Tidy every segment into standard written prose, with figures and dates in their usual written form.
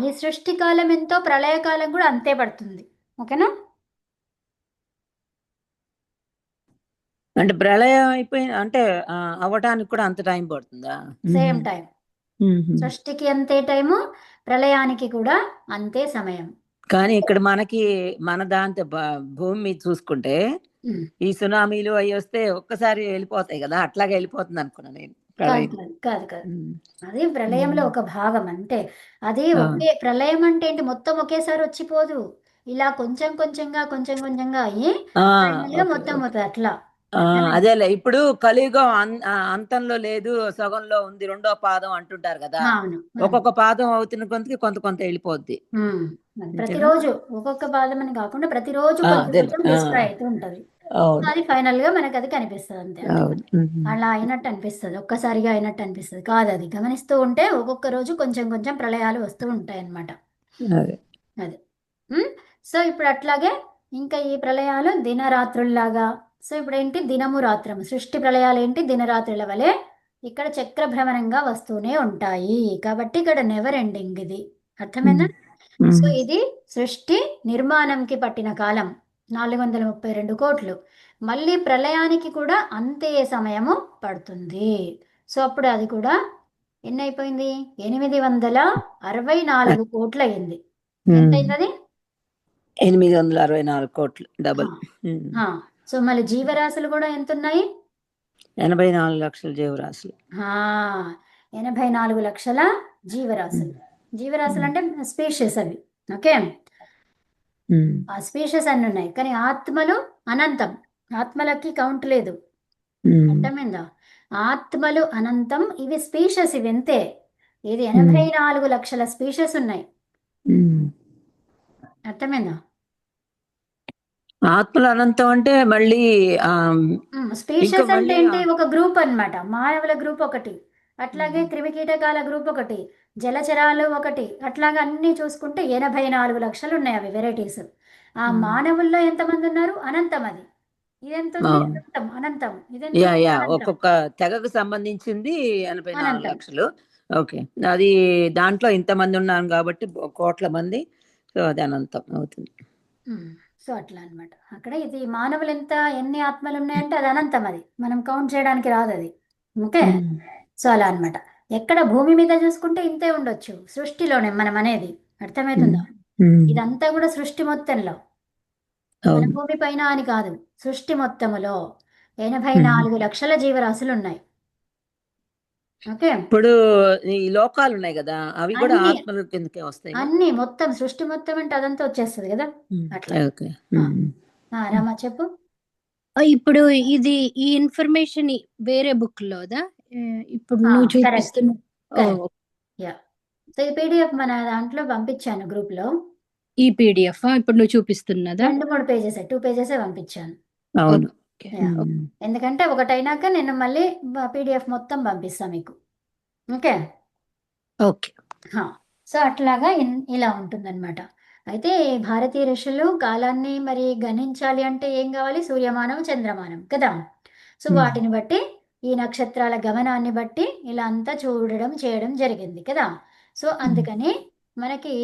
ఈ సృష్టి కాలం ఎంతో ప్రళయకాలం కూడా అంతే పడుతుంది. ఓకేనా? అంటే ప్రళయం అయిపోయిన అంటే అవ్వటానికి కూడా అంత టైం పడుతుందా? Same time. సృష్టికి అంతే టైము, ప్రళయానికి కూడా అంతే సమయం. కానీ ఇక్కడ మనకి మన దాంతో భూమి మీద చూసుకుంటే ఉమ్. ఈ సునామీలు అవి వస్తే ఒక్కసారి వెళ్ళిపోతాయి కదా, అట్లాగే వెళ్ళిపోతుంది అనుకున్నా నేను కాదు ప్రళయం. కాదు కాదు కాదు, ఉమ్. అది ప్రళయంలో ఉమ్. ఒక భాగం అంతే. అది ఆ, ఒకే ప్రళయం అంటే ఏంటి, మొత్తం ఒకేసారి వచ్చిపోదు. ఇలా కొంచెం కొంచెంగా కొంచెం కొంచెంగా అయ్యి ఆ, ఫైనల్ గా ఓకే మొత్తం ఓకే. అవుతుంది అట్లా. ఆ, అర్థమైంది? అదేలే ఇప్పుడు కలియుగం అంతంలో లేదు, సగంలో ఉంది, రెండో పాదం అంటుంటారు కదా. అవును అవును. ఒక్కొక్క పాదం అవుతున్న కొంతకి కొంత కొంత వెళ్ళిపోద్ది. అది అంతేనా? ప్రతిరోజు ఒక్కొక్క పాదం అని కాకుండా ప్రతిరోజు కొంచెం అదేలే. కొంచెం డిస్ట్రాయ్ అవుతూ ఉంటది. అవును అది ఫైనల్ గా మనకి అది కనిపిస్తుంది అంతే. అంటే అవును. అలా అయినట్టు అనిపిస్తుంది, ఒక్కసారిగా అయినట్టు అనిపిస్తుంది కాదు. అది గమనిస్తూ ఉంటే ఒక్కొక్క రోజు కొంచెం కొంచెం ప్రళయాలు వస్తూ ఉంటాయి అన్నమాట. అదే. అది. ఉమ్, సో ఇప్పుడు అట్లాగే ఇంకా ఈ ప్రళయాలు దినరాత్రుల్లాగా. సో ఇప్పుడు ఏంటి, దినము రాత్రము, సృష్టి ప్రళయాలు ఏంటి దినరాత్రుల వలె ఇక్కడ చక్ర భ్రమణంగా వస్తూనే ఉంటాయి. కాబట్టి ఇక్కడ నెవర్ ఎండింగ్ ఇది. అర్థమైందా? ఉమ్. ఉమ్. సో ఇది సృష్టి నిర్మాణంకి పట్టిన కాలం 432 కోట్లు. మళ్ళీ ప్రళయానికి కూడా అంతే సమయము పడుతుంది. సో అప్పుడు అది కూడా ఎన్ని అయిపోయింది, 864 కోట్లు అయింది. ఎంత ఉమ్. అయింది అది? 864 కోట్లు ఆ, డబల్. ఉమ్. ఆ. సో మళ్ళీ జీవరాశులు కూడా ఎంత ఉన్నాయి? 84 లక్షల జీవరాశులు. ఆ, 84 లక్షల ఉమ్. జీవరాశులు. జీవరాశులు ఉమ్. అంటే స్పీషియస్ అవి. ఓకే. ఉమ్. ఆ స్పీషియస్ అన్ని ఉన్నాయి, కానీ ఆత్మలు అనంతం. ఆత్మలకి కౌంట్ లేదు. ఉమ్. అర్థమైందా? ఆత్మలు అనంతం, ఇవి స్పీషియస్, ఇవి ఎంతే. ఇది ఉమ్. 84 లక్షల స్పీషియస్ ఉన్నాయి. ఉమ్. అర్థమైందా? ఆత్మలు అనంతం అంటే మళ్ళీ ఆ ఇంకా స్పీషియస్ అంటే మళ్ళీ ఏంటి, ఒక గ్రూప్ అన్నమాట. మానవుల గ్రూప్ ఒకటి, అట్లాగే ఉమ్. క్రిమికీటకాల గ్రూప్ ఒకటి, జలచరాలు ఒకటి, అట్లాగా అన్ని చూసుకుంటే 84 లక్షలు ఉన్నాయి అవి వెరైటీస్. ఆ ఉమ్. మానవుల్లో ఎంతమంది ఉన్నారు, అనంతం అది. ఇదెంత ఉంది, అవును. అనంతం అనంతం. ఇదెంత యా ఉంది, యా అనంతం ఒక్కొక్క తెగకు సంబంధించింది 84 అనంతం. లక్షలు. ఓకే. అది దాంట్లో ఇంతమంది ఉన్నాం కాబట్టి కోట్ల మంది. సో అది అనంతం అవుతుంది. ఉమ్, సో అట్లా అన్నమాట. అక్కడ ఇది మానవులు ఎంత, ఎన్ని ఆత్మలు ఉన్నాయంటే అది అనంతం, అది మనం కౌంట్ చేయడానికి రాదు అది. ఓకే. ఉమ్. సో అలా అన్నమాట. ఎక్కడ భూమి మీద చూసుకుంటే ఇంతే ఉండొచ్చు, సృష్టిలోనే మనం అనేది. ఉమ్. అర్థమవుతుందా? ఉమ్. ఇదంతా కూడా సృష్టి మొత్తంలో, మన అవును. భూమి పైన అని కాదు, సృష్టి మొత్తములో ఎనభై ఉమ్. నాలుగు లక్షల జీవరాశులు ఉన్నాయి. ఓకే. ఇప్పుడు ఈ లోకాలు ఉన్నాయి కదా, అవి కూడా అన్ని ఆత్మల కిందకే వస్తాయి. అన్ని మొత్తం సృష్టి మొత్తం అంటే అదంతా వచ్చేస్తుంది కదా. అట్లా. ఓకే. ఆ, రామా చెప్పు. ఇప్పుడు ఇది ఈ ఇన్ఫర్మేషన్ వేరే బుక్ లోదా? ఇప్పుడు నువ్వు కరెక్ట్ చూపిస్తున్న. కరెక్ట్. యా. సో ఈ పీడిఎఫ్ మన దాంట్లో పంపించాను గ్రూప్ లో. ఈ పీడిఎఫ్ ఇప్పుడు నువ్వు చూపిస్తున్నదా? 2-3 పేజెస్, 2 పేజెస్ పంపించాను. అవును. యా. ఎందుకంటే ఒకటైనాక నేను మళ్ళీ పీడిఎఫ్ మొత్తం పంపిస్తా మీకు. ఓకే. ఓకే. సో అట్లాగా ఇలా ఉంటుందన్నమాట. అయితే భారతీయ ఋషులు కాలాన్ని మరి గణించాలి అంటే ఏం కావాలి, సూర్యమానం చంద్రమానం కదా. సో వాటిని బట్టి, ఈ నక్షత్రాల గమనాన్ని బట్టి ఇలా అంతా చూడడం చేయడం జరిగింది కదా. సో అందుకని మనకి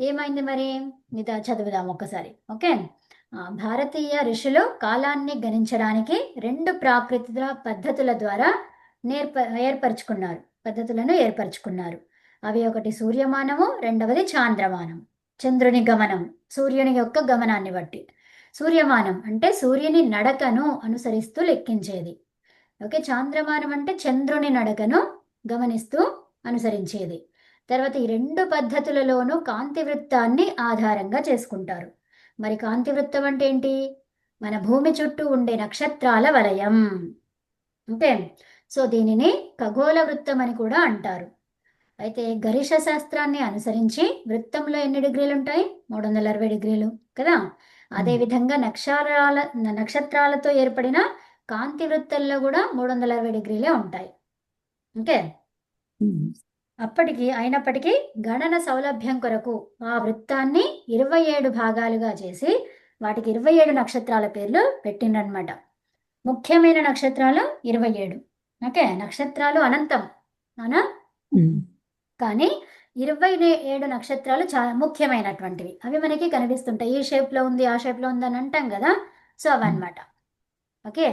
ఏమైంది మరి, ఇది చదువుదాం ఒక్కసారి. ఓకే. భారతీయ ఋషులు కాలాన్ని గణించడానికి 2 ప్రాకృతిక పద్ధతుల ద్వారా ఏర్పరచుకున్నారు, పద్ధతులను ఏర్పరచుకున్నారు. అవి ఒకటి సూర్యమానము, రెండవది చాంద్రమానం, చంద్రుని గమనం, సూర్యుని యొక్క గమనాన్ని బట్టి. సూర్యమానం అంటే సూర్యుని నడకను అనుసరిస్తూ లెక్కించేది. ఓకే. చాంద్రమానం అంటే చంద్రుని నడకను గమనిస్తూ అనుసరించేది. తర్వాత ఈ 2 పద్ధతులలోనూ కాంతి వృత్తాన్ని ఆధారంగా చేసుకుంటారు. మరి కాంతి వృత్తం అంటే ఏంటి, మన భూమి చుట్టూ ఉండే నక్షత్రాల వలయం. ఓకే. సో దీనిని ఖగోళ వృత్తం అని కూడా అంటారు. అయితే గరిష్ట శాస్త్రాన్ని అనుసరించి వృత్తంలో ఎన్ని డిగ్రీలు ఉంటాయి, 360 డిగ్రీలు కదా. అదేవిధంగా నక్షత్రాలతో ఏర్పడిన కాంతి వృత్తంలో కూడా 360 డిగ్రీలే ఉంటాయి. ఓకే. అయినప్పటికీ గణన సౌలభ్యం కొరకు ఆ వృత్తాన్ని 27 భాగాలుగా చేసి వాటికి 27 నక్షత్రాల పేర్లు పెట్టిండ్రనమాట. ముఖ్యమైన నక్షత్రాలు 27. ఓకే. నక్షత్రాలు అనంతం అవునా, కానీ 27 నక్షత్రాలు చాలా ముఖ్యమైనటువంటివి. అవి మనకి కనిపిస్తుంటాయి. ఈ షేప్లో ఉంది, ఆ షేప్లో ఉంది అని అంటాం కదా. సో అవన్నమాట. ఓకే,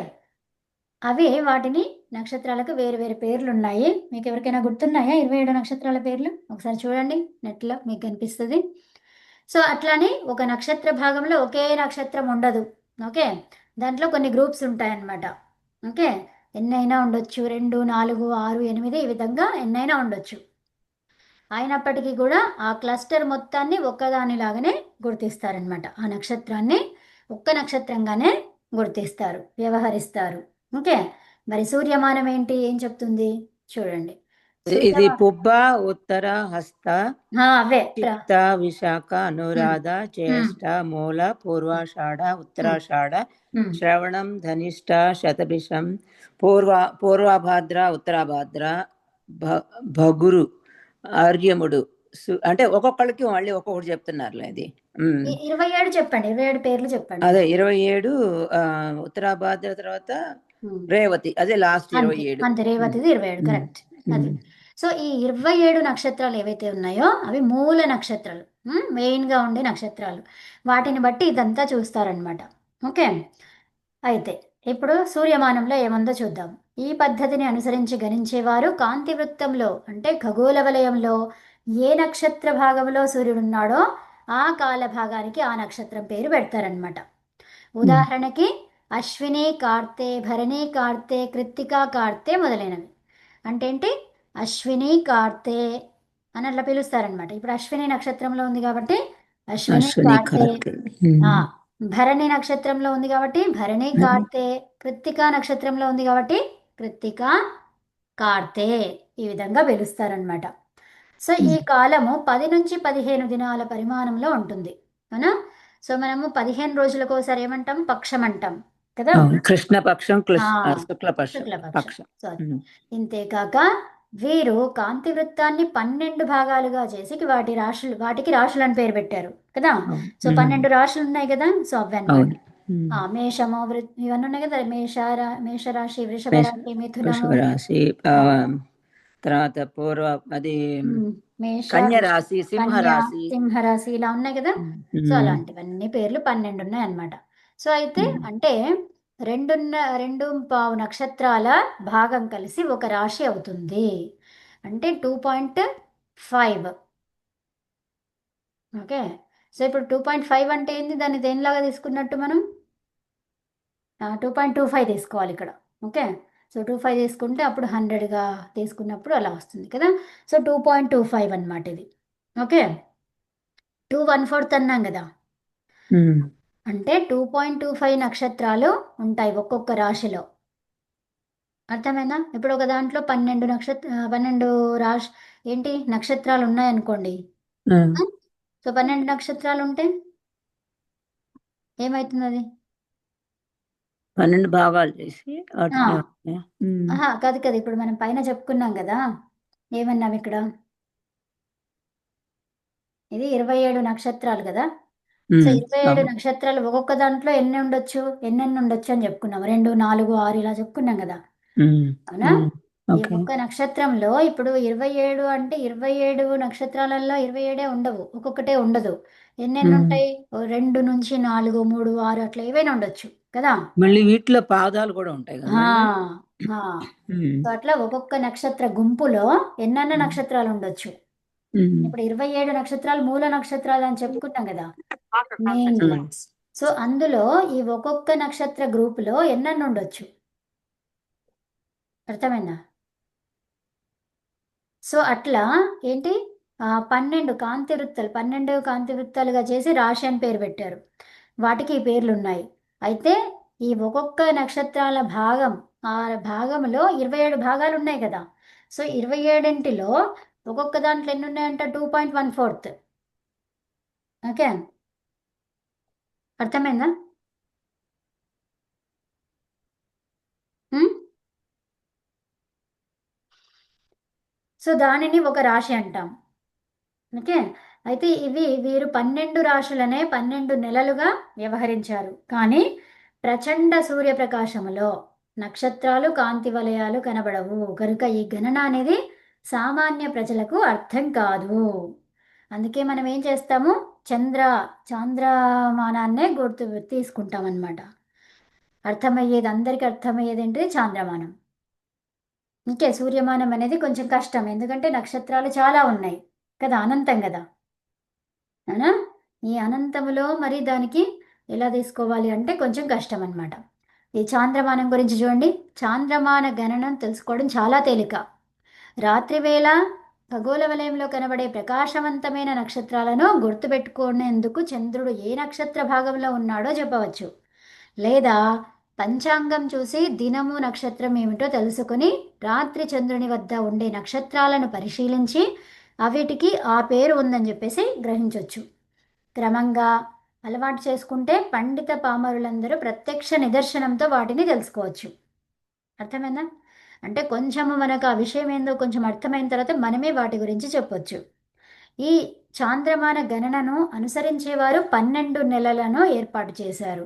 అవి వాటిని నక్షత్రాలకు వేరు వేరు పేర్లు ఉన్నాయి. మీకు ఎవరికైనా గుర్తున్నాయా 27 నక్షత్రాల పేర్లు? ఒకసారి చూడండి నెట్లో, మీకు కనిపిస్తుంది. సో అట్లానే ఒక నక్షత్ర భాగంలో ఒకే నక్షత్రం ఉండదు. ఓకే, దాంట్లో కొన్ని గ్రూప్స్ ఉంటాయన్నమాట. ఓకే, ఎన్నైనా ఉండొచ్చు, 2, 4, 6, 8 ఈ విధంగా ఎన్నైనా ఉండొచ్చు. అయినప్పటికీ కూడా ఆ క్లస్టర్ మొత్తాన్ని ఒక్కదానిలాగానే గుర్తిస్తారనమాట. ఆ నక్షత్రాన్ని ఒక్క నక్షత్రంగానే గుర్తిస్తారు, వ్యవహరిస్తారు. ఓకే, మరి సూర్యమానం ఏంటి, ఏం చెప్తుంది చూడండి. ఇది పుబ్బ, ఉత్తర, హస్త, అవే చిత్త, విశాఖ, అనురాధ, జ్యేష్ఠ, మూల, పూర్వాషాఢ, ఉత్తరాషాఢ, శ్రవణం, ధనిష్ట, శతభిషం, పూర్వభాద్ర, ఉత్తరాభాద్ర, భగురు, ఆర్యముడు. అంటే ఒక్కొక్కళ్ళకి మళ్ళీ ఒక్కొక్కటి చెప్తున్నారులే అది. 27 చెప్పండి, 27 పేర్లు చెప్పండి. అదే 27 ఉత్తరాభాద్ర తర్వాత రేవతి, అదే లాస్ట్ 27. అంతే, రేవతిది 27, కరెక్ట్. అది. సో ఈ 27 నక్షత్రాలు ఏవైతే ఉన్నాయో అవి మూల నక్షత్రాలు, మెయిన్గా ఉండే నక్షత్రాలు. వాటిని బట్టి ఇదంతా చూస్తారనమాట. ఓకే, అయితే ఇప్పుడు సూర్యమానంలో ఏముందో చూద్దాం. ఈ పద్ధతిని అనుసరించి గణించేవారు కాంతి వృత్తంలో అంటే ఖగోళ వలయంలో ఏ నక్షత్ర భాగంలో సూర్యుడున్నాడో ఆ కాల భాగానికి ఆ నక్షత్రం పేరు పెడతారనమాట. ఉదాహరణకి అశ్విని, కార్తె, భరణి, కార్తె, కృత్తిక, కార్తె మొదలైనవి. అంటే ఏంటి, అశ్విని, కార్తె అని అట్లా పిలుస్తారనమాట. ఇప్పుడు అశ్విని నక్షత్రంలో ఉంది కాబట్టి అశ్విని, కార్తె. భరణి నక్షత్రంలో ఉంది కాబట్టి భరణి, కార్తె. కృత్తిక నక్షత్రంలో ఉంది కాబట్టి కృత్తిక, కార్తె, ఈ విధంగా పిలుస్తారనమాట. సో ఈ కాలము 10 నుంచి 15 దినాల పరిమాణంలో ఉంటుంది, అవునా. సో మనము 15 రోజులకు ఒకసారి ఏమంటాం, పక్షం అంటాం కదా. కృష్ణపక్షం, శుక్లపక్షం. సో ఇంతేకాక వీరు కాంతి వృత్తాన్ని 12 భాగాలుగా చేసి వాటికి రాశులు అని పేరు పెట్టారు కదా. సో 12 రాశులు ఉన్నాయి కదా. సో అవన్నమాట. మేషము, ఇవన్నీ ఉన్నాయి కదా. మేషరాశి, వృషభ రాశి, మిథునము రాశి, తర్వాత అది కన్యరాశి, సింహరాశి, ఇలా ఉన్నాయి కదా. సో అలాంటివన్నీ పేర్లు 12 ఉన్నాయి అన్నమాట. సో అయితే అంటే 2.5 నక్షత్రాల భాగం కలిసి ఒక రాశి అవుతుంది. అంటే 2.5. ఓకే, సో ఇప్పుడు 2.5 అంటే ఏంది, దాన్ని దేనిలాగా తీసుకున్నట్టు మనం 2.25 తీసుకోవాలి ఇక్కడ. ఓకే, సో 25 తీసుకుంటే అప్పుడు 100గా తీసుకున్నప్పుడు అలా వస్తుంది కదా. సో 2.25 అన్నమాట ఇది. ఓకే, 2/4 అన్నాం కదా. అంటే 2.25 నక్షత్రాలు ఉంటాయి ఒక్కొక్క రాశిలో. అర్థమైందా? ఇప్పుడు ఒక దాంట్లో 12 నక్షత్రాలు ఉన్నాయనుకోండి. సో 12 నక్షత్రాలు ఉంటే ఏమవుతుంది, అది 12 భాగాలు చేసి కాదు కదా. ఇప్పుడు మనం పైన చెప్పుకున్నాం కదా, ఏమన్నాం ఇక్కడ, ఇది 27 నక్షత్రాలు కదా. సో 27 నక్షత్రాలు ఒక్కొక్క దాంట్లో ఎన్ని ఉండొచ్చు అని చెప్పుకున్నాం. 2, 4, 6 ఇలా చెప్పుకున్నాం కదా, అవునా. ఈ ఒక్క నక్షత్రంలో ఇప్పుడు 27 అంటే 27 నక్షత్రాలలో 27 ఉండవు, ఒక్కొక్కటే ఉండదు. ఎన్నెన్ని ఉంటాయి, 2 నుంచి 4, 3, 6 అట్లా ఏవైనా ఉండొచ్చు కదా. మళ్ళీ వీటిలో పాదాలు కూడా ఉంటాయి కదా. సో అట్లా ఒక్కొక్క నక్షత్ర గుంపులో ఎన్నెన్న నక్షత్రాలు ఉండొచ్చు. ఇప్పుడు 27 నక్షత్రాలు మూల నక్షత్రాలు అని చెప్పుకున్నాం కదా మెయిన్గా. సో అందులో ఈ ఒక్కొక్క నక్షత్ర గ్రూపులో ఎన్నెన్ని ఉండొచ్చు, అర్థమైందా. సో అట్లా ఏంటి 12 కాంతి వృత్తాలుగా చేసి రాశి అని పేరు పెట్టారు. వాటికి ఈ పేర్లు ఉన్నాయి. అయితే ఈ ఒక్కొక్క నక్షత్రాల భాగం, ఆ భాగంలో 27 భాగాలు ఉన్నాయి కదా. సో 27లో ఒక్కొక్క దాంట్లో ఎన్ని ఉన్నాయంట, 2.14. ఓకే, అర్థమైందా. సో దానిని ఒక రాశి అంటాం. ఓకే, అయితే వీరు 12 రాశులనే 12 నెలలుగా వ్యవహరించారు. కానీ ప్రచండ సూర్యప్రకాశములో నక్షత్రాలు, కాంతి వలయాలు కనబడవు కనుక ఈ గణన అనేది సామాన్య ప్రజలకు అర్థం కాదు. అందుకే మనం ఏం చేస్తాము, చాంద్రమానాన్నే గుర్తు తీసుకుంటాం అన్నమాట. అర్థమయ్యేది, అందరికీ అర్థమయ్యేది ఏంటి, చాంద్రమానం. ఇంకే సూర్యమానం అనేది కొంచెం కష్టం, ఎందుకంటే నక్షత్రాలు చాలా ఉన్నాయి కదా, అనంతం కదా, అవునా? ఈ అనంతములో మరి దానికి ఎలా తీసుకోవాలి అంటే కొంచెం కష్టం అన్నమాట. ఈ చాంద్రమానం గురించి చూడండి. చాంద్రమాన గణనం తెలుసుకోవడం చాలా తేలిక. రాత్రివేళ ఖగోళ వలయంలో కనబడే ప్రకాశవంతమైన నక్షత్రాలను గుర్తుపెట్టుకునేందుకు చంద్రుడు ఏ నక్షత్ర భాగంలో ఉన్నాడో చెప్పవచ్చు. లేదా పంచాంగం చూసి దినము నక్షత్రం ఏమిటో తెలుసుకుని రాత్రి చంద్రుని వద్ద ఉండే నక్షత్రాలను పరిశీలించి అవిటికి ఆ పేరు ఉందని చెప్పేసి గ్రహించవచ్చు. క్రమంగా అలవాటు చేసుకుంటే పండిత పామరులందరూ ప్రత్యక్ష నిదర్శనంతో వాటిని తెలుసుకోవచ్చు. అర్థమైందా? అంటే కొంచెము మనకు ఆ విషయం ఏందో కొంచెం అర్థమైన తర్వాత మనమే వాటి గురించి చెప్పొచ్చు. ఈ చాంద్రమాన గణనను అనుసరించేవారు 12 నెలలను ఏర్పాటు చేశారు.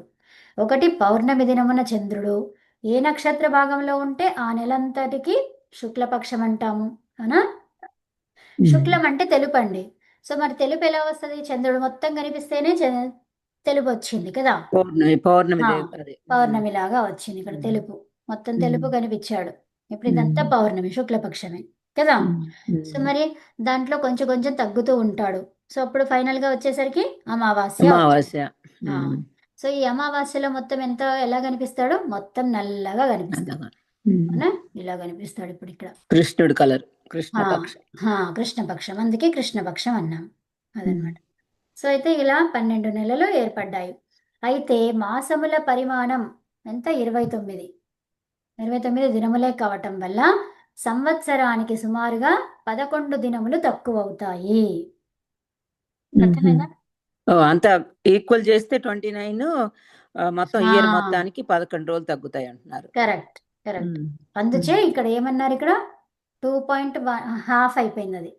ఒకటి పౌర్ణమి దినమున చంద్రుడు ఏ నక్షత్ర భాగంలో ఉంటే ఆ నెలంతటికి శుక్లపక్షం అంటాము, అవునా? శుక్లం అంటే తెలుపు అండి. సో మరి తెలుపు ఎలా వస్తుంది? చంద్రుడు మొత్తం కనిపిస్తేనే తెలుపు వచ్చింది కదా. పౌర్ణమి ఆ, అదే. పౌర్ణమి లాగా వచ్చింది ఇక్కడ తెలుపు, మొత్తం తెలుపు కనిపించాడు. ఇప్పుడు ఇదంతా పౌర్ణమి, శుక్లపక్షమే కదా. సో మరి దాంట్లో కొంచెం కొంచెం తగ్గుతూ ఉంటాడు. సో అప్పుడు ఫైనల్ గా వచ్చేసరికి అమావాస్య వచ్చింది. అమావాస్య. ఆ, సో ఈ అమావాస్యలో మొత్తం ఎలా కనిపిస్తాడు? మొత్తం నల్లగా కనిపిస్తాడు, అవునా? ఇలా కనిపిస్తాడు ఇప్పుడు ఇక్కడ. కృష్ణుడు కలర్, కృష్ణపక్షం. కృష్ణపక్షం, అందుకే కృష్ణపక్షం అన్నాం అదనమాట. సో అయితే ఇలా 12 నెలలు ఏర్పడ్డాయి. అయితే మాసముల పరిమాణం ఎంత? 29 దినములే కావటం వల్ల సంవత్సరానికి సుమారుగా 11 దినములు తక్కువ అవుతాయి. అర్థమైందా? అంత ఈక్వల్ చేస్తే 29, మొత్తం ఇయర్ మొత్తానికి 11 రోజులు తగ్గుతాయి అంటున్నారు. కరెక్ట్. అందుచే ఇక్కడ ఏమన్నారు, ఇక్కడ 2.5 అయిపోయింది అది.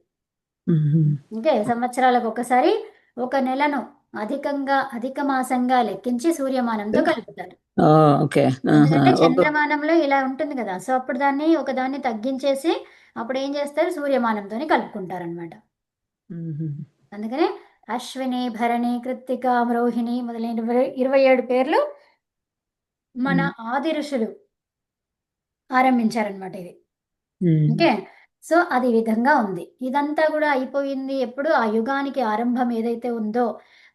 అంటే సంవత్సరాలకు ఒకసారి ఒక నెలను అధిక మాసంగా లెక్కించి సూర్యమానంతో కలుపుతారు. ఎందుకంటే చంద్రమానంలో ఇలా ఉంటుంది కదా, సో అప్పుడు ఒకదాన్ని తగ్గించేసి అప్పుడు ఏం చేస్తారు, సూర్యమానంతో కలుపుకుంటారు అనమాట. అందుకనే అశ్విని, భరణి, కృత్తిక, రోహిణి మొదలైన 27 పేర్లు మన ఆది ఋషులు ఆరంభించారనమాట ఇది. ఓకే, సో అది విధంగా ఉంది. ఇదంతా కూడా అయిపోయింది ఎప్పుడు? ఆ యుగానికి ఆరంభం ఏదైతే ఉందో,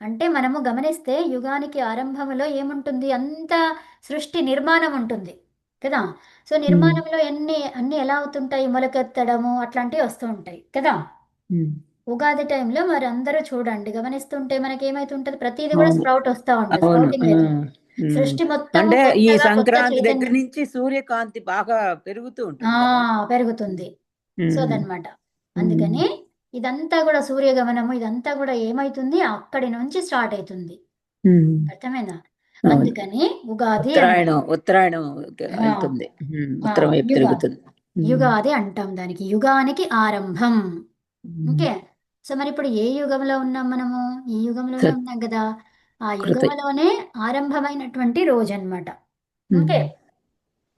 అంటే మనము గమనిస్తే యుగానికి ఆరంభంలో ఏముంటుంది, అంత సృష్టి నిర్మాణం ఉంటుంది కదా. సో నిర్మాణంలో అన్ని ఎలా అవుతుంటాయి, మొలకెత్తడము అట్లాంటివి వస్తూ ఉంటాయి కదా. ఉగాది టైంలో మరి అందరూ చూడండి, గమనిస్తుంటే మనకి ఏమైతుంటది, ప్రతిదీ కూడా స్ప్రౌట్ వస్తా ఉంటుంది, స్ప్రౌటింగ్ అవుతుంది. సృష్టి మొత్తం అంటే ఈ సంక్రాంతి దగ్గర నుంచి సూర్యకాంతి బాగా పెరుగుతూ ఉంటుంది, పెరుగుతుంది. సో అదనమాట. అందుకని ఇదంతా కూడా సూర్యగమనము, ఇదంతా కూడా ఏమైతుంది, అక్కడి నుంచి స్టార్ట్ అవుతుంది. అర్థమైందా? అందుకని ఉగాది ఉత్తరాయణం వెళ్తుంది, ఉత్తరం వైపు తిరుగుతుంది. యుగాది అంటాం దానికి, యుగానికి ఆరంభం. ఓకే, సో మరి ఇప్పుడు ఏ యుగంలో ఉన్నాం మనము? ఈ యుగంలోనే ఉన్నాం కదా. ఆ యుగంలోనే ఆరంభమైనటువంటి రోజు అన్నమాట. ఓకే,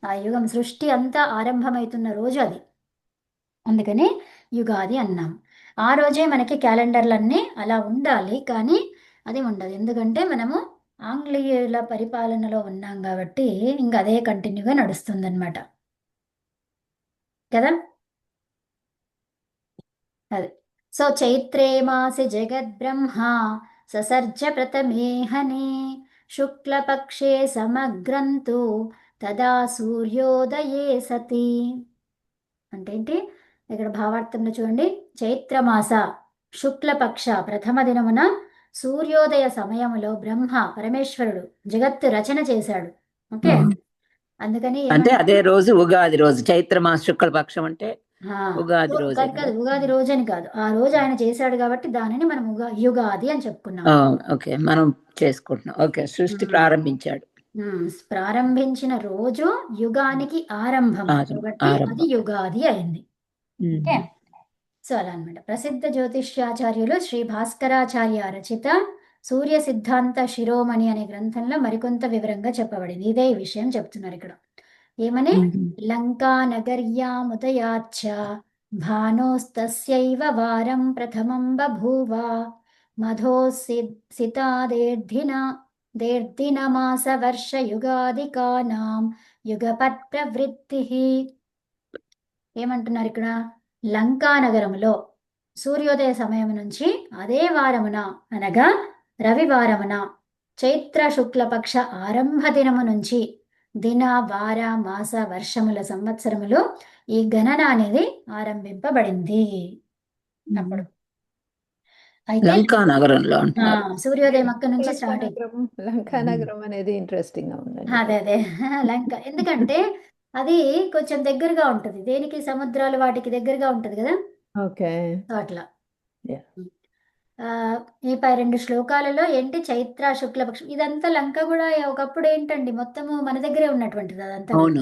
ఆ యుగం సృష్టి అంతా ఆరంభమవుతున్న రోజు అది, అందుకని యుగాది అన్నాం. ఆ రోజే మనకి క్యాలెండర్లన్నీ అలా ఉండాలి, కానీ అది ఉండదు, ఎందుకంటే మనము ఆంగ్లేయుల పరిపాలనలో ఉన్నాం కాబట్టి ఇంకా అదే కంటిన్యూగా నడుస్తుంది అనమాట కదా. అది సో చైత్రే మాసి జగద్బ్రహ్మ ససర్జ ప్రథమేహనే శుక్లపక్షే సమగ్రంతు తదా సూర్యోదయే సతి. అంటే ఏంటి, ఇక్కడ భావార్థంలో చూడండి, చైత్రమాస శుక్లపక్ష ప్రథమ దినమున సూర్యోదయ సమయములో బ్రహ్మ పరమేశ్వరుడు జగత్తు రచన చేశాడు. ఓకే, అందుకని అంటే అదే రోజు ఉగాది రోజు, చైత్రమాస శుక్లపక్షం అంటే ఉగాది రోజు కాదు, ఉగాది రోజు అని కాదు, ఆ రోజు ఆయన చేశాడు కాబట్టి దానిని మనం యుగాది అని చెప్పుకున్నాం. ఓకే, మనం చేసుకుంటున్నాం. ఓకే, సృష్టి ప్రారంభించాడు, ప్రారంభించిన రోజు యుగానికి ఆరంభం కాబట్టి అది యుగాది అయింది. ఓకే, సో అలా అనమాట. ప్రసిద్ధ జ్యోతిష్యాచార్యులు శ్రీ భాస్కరాచార్య రచిత సూర్య సిద్ధాంత శిరోమణి అనే గ్రంథంలో మరికొంత వివరంగా చెప్పబడింది. ఇదే ఈ విషయం చెప్తున్నారు ఇక్కడ. ఏమని, లంకా నగర్యాముదయాచ్చ భానోస్తస్యైవ వారం ప్రథమం బభూవ మధోసిద్ధినాదేర్దినమాసవర్షయుగాదికానాం యుగపత్ ప్రవృత్తి. ఏమంటున్నారు ఇక్కడ? లంకా నగరములో సూర్యోదయ సమయం నుంచి అదే వారమున అనగా రవివారమున చైత్ర శుక్లపక్ష ఆరంభ దినము నుంచి దిన వార మాస వర్షముల సంవత్సరములు ఈ గణన అనేది ఆరంభింపబడింది. అప్పుడు అయితే లంకా నగరంలో అంటున్నారు. సూర్యోదయం అక్కడి నుంచి లంకా స్టార్ట్ అయింది. నగరం లంకా నగరం అనేది ఇంట్రెస్టింగ్ గా ఉందండి. అదే లంక, ఎందుకంటే అది కొంచెం దగ్గరగా ఉంటుంది, దేనికి సముద్రాలు వాటికి దగ్గరగా ఉంటుంది కదా, ఓకే. సో అట్లా. Yeah. ఈ 2 శ్లోకాలలో ఏంటి, చైత్ర శుక్లపక్షం ఇదంతా లంక కూడా ఒకప్పుడు ఏంటండి మొత్తము మన దగ్గరే ఉన్నటువంటిది అదంతా కూడా. అవును.